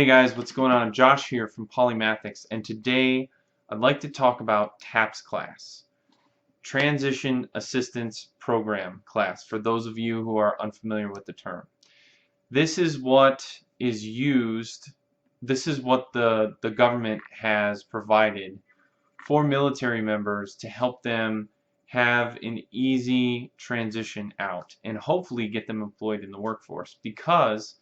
Hey guys, what's going on? I'm Josh here from Polymathics, and today I'd like to talk about TAPS class, Transition Assistance Program class, for those of you who are unfamiliar with the term. This is what is used, this is what the government has provided for military members to help them have an easy transition out and hopefully get them employed in the workforce, because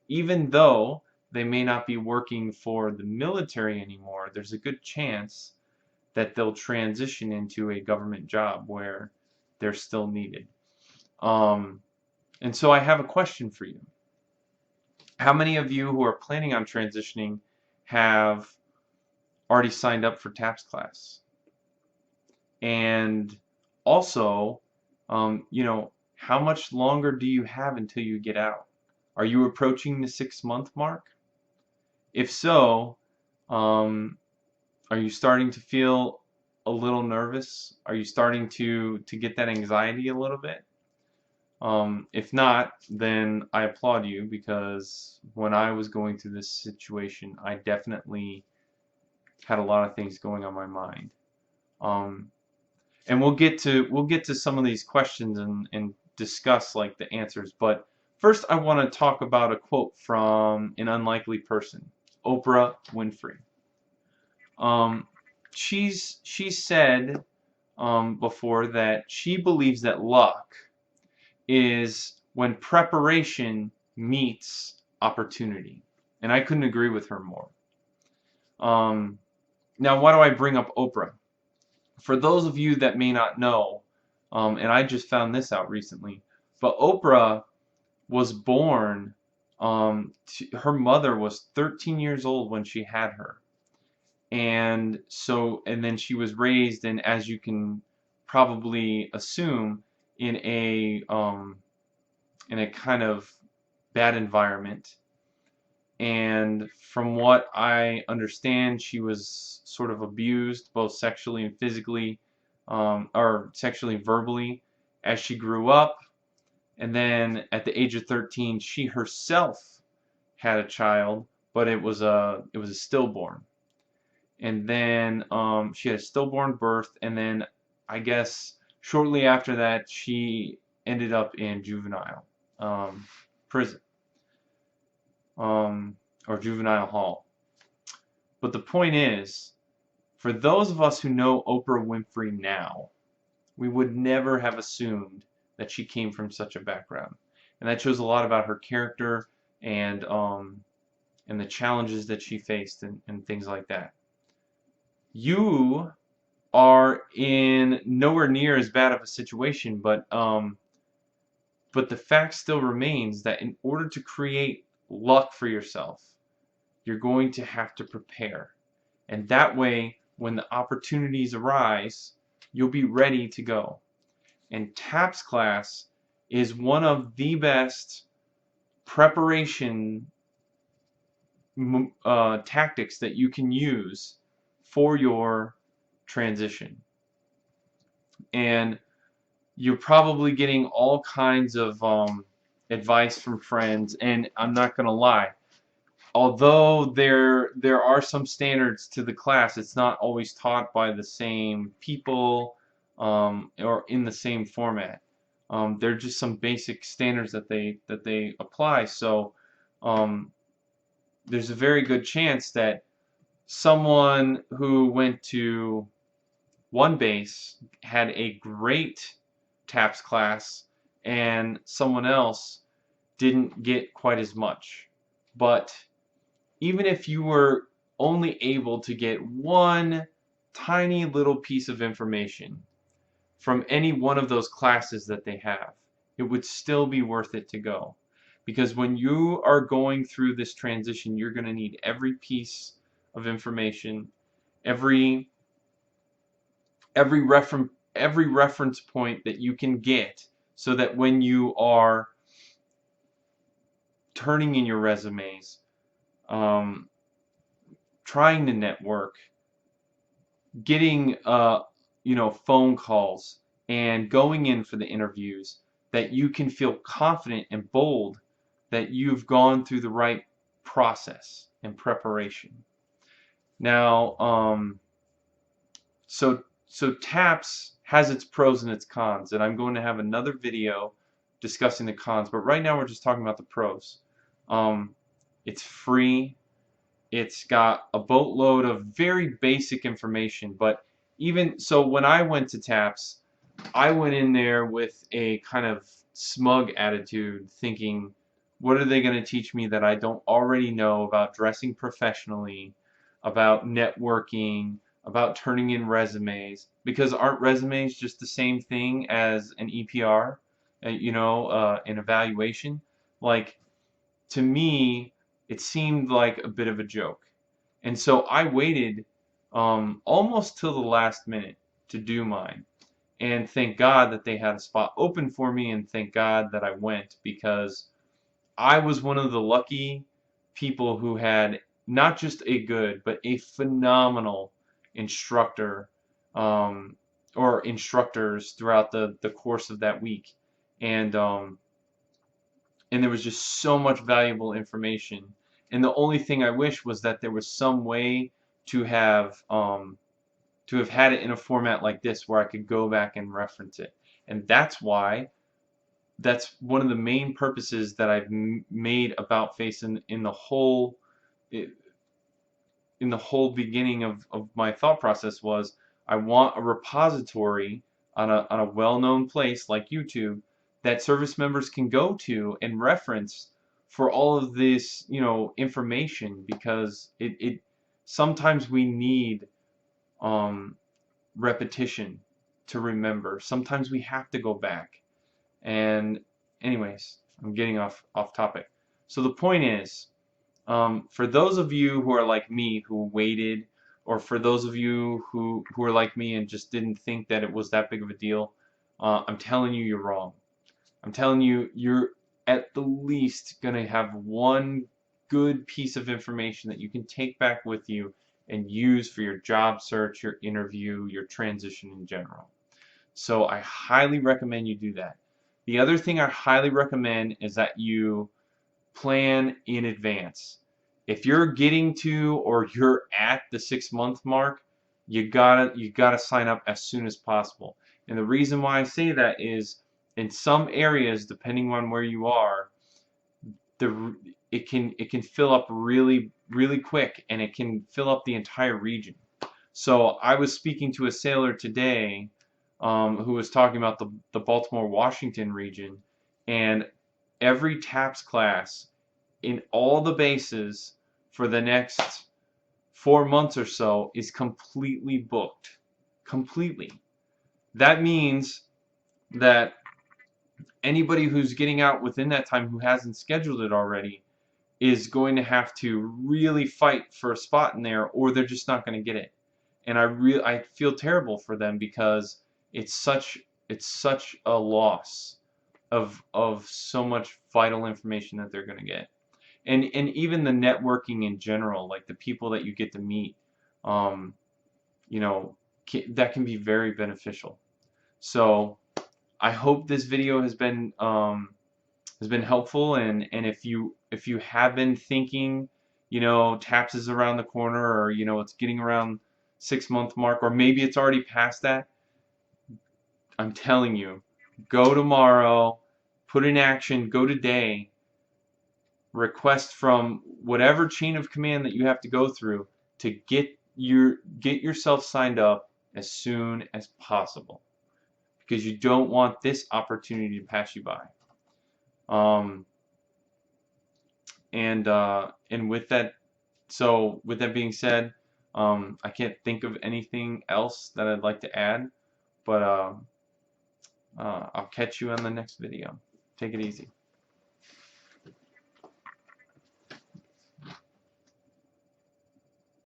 even though they may not be working for the military anymore, there's a good chance that they'll transition into a government job where they're still needed. And so I have a question for you. How many of you who are planning on transitioning have already signed up for TAPS class? And also, how much longer do you have until you get out? Are you approaching the 6-month mark? If so, are you starting to feel a little nervous? Are you starting to get that anxiety a little bit? If not, then I applaud you, because when I was going through this situation, I definitely had a lot of things going on my mind. And we'll get to some of these questions and discuss like the answers. But first, I want to talk about a quote from an unlikely person, Oprah Winfrey. She said before that she believes that luck is when preparation meets opportunity, and I couldn't agree with her more. Now, why do I bring up Oprah? For those of you that may not know, and I just found this out recently, but Oprah was born, her mother was 13 years old when she had her. And then she was raised, and as you can probably assume, in a kind of bad environment. And from what I understand, she was sort of abused, both sexually and physically, or sexually and verbally, as she grew up. And then at the age of 13, she herself had a child, but it was a stillborn. And then she had a stillborn birth, and then I guess shortly after that, she ended up in juvenile prison. Or juvenile hall. But the point is, for those of us who know Oprah Winfrey now, we would never have assumed that she came from such a background. And that shows a lot about her character and the challenges that she faced and things like that. You are in nowhere near as bad of a situation, but the fact still remains that in order to create luck for yourself, you're going to have to prepare. And that way, when the opportunities arise, you'll be ready to go. And TAPS class is one of the best preparation tactics that you can use for your transition. And you're probably getting all kinds of advice from friends, and I'm not going to lie, although there are some standards to the class, it's not always taught by the same people or in the same format. There are just some basic standards that they apply. So there's a very good chance that someone who went to one base had a great TAPS class, and someone else didn't get quite as much. But even if you were only able to get one tiny little piece of information from any one of those classes that they have, it would still be worth it to go. Because when you are going through this transition, you're going to need every piece of information, every reference point that you can get, so that when you are turning in your resumes, trying to network, getting phone calls, and going in for the interviews, that you can feel confident and bold that you've gone through the right process. and preparation. Now, so TAPS has its pros and its cons, and I'm going to have another video discussing the cons, but right now we're just talking about the pros. It's free. It's got a boatload of very basic information, but even so, when I went to TAPS, I went in there with a kind of smug attitude, thinking, what are they going to teach me that I don't already know about dressing professionally, about networking, about turning in resumes? Because aren't resumes just the same thing as an EPR, an evaluation? Like, to me, it seemed like a bit of a joke. And so I waited almost till the last minute to do mine. And thank God that they had a spot open for me, and thank God that I went, because I was one of the lucky people who had not just a good, but a phenomenal instructor, or instructors throughout the course of that week. And and there was just so much valuable information. And the only thing I wish was that there was some way to have had it in a format like this where I could go back and reference it. And that's one of the main purposes that I've made About Face in the whole beginning of my thought process was, I want a repository on a well-known place like YouTube that service members can go to and reference for all of this, information, because it sometimes we need repetition to remember. Sometimes we have to go back. And anyways, I'm getting off topic. So the point is, for those of you who are like me, who waited, or for those of you who are like me and just didn't think that it was that big of a deal, I'm telling you, you're wrong. I'm telling you, you're at the least going to have one good piece of information that you can take back with you and use for your job search, your interview, your transition in general. So I highly recommend you do that. The other thing I highly recommend is that you plan in advance. If you're getting to, or you're at the 6-month mark, you gotta sign up as soon as possible. And the reason why I say that is, in some areas, depending on where you are, it can fill up really quick, and it can fill up the entire region. So I was speaking to a sailor today, who was talking about the Baltimore-Washington region, and every TAPS class in all the bases for the next 4 months or so is completely booked. Completely. That means that anybody who's getting out within that time who hasn't scheduled it already is going to have to really fight for a spot in there, or they're just not going to get it. And I feel terrible for them, because it's such a loss of so much vital information that they're going to get. And even the networking in general, like the people that you get to meet, that can be very beneficial. So I hope this video has been helpful, and if you have been thinking, TAPS is around the corner, or it's getting around 6-month mark, or maybe it's already past that, I'm telling you, go tomorrow, put in action, go today, request from whatever chain of command that you have to go through to get yourself signed up as soon as possible, because you don't want this opportunity to pass you by. And with that being said, I can't think of anything else that I'd like to add, but I'll catch you on the next video. Take it easy.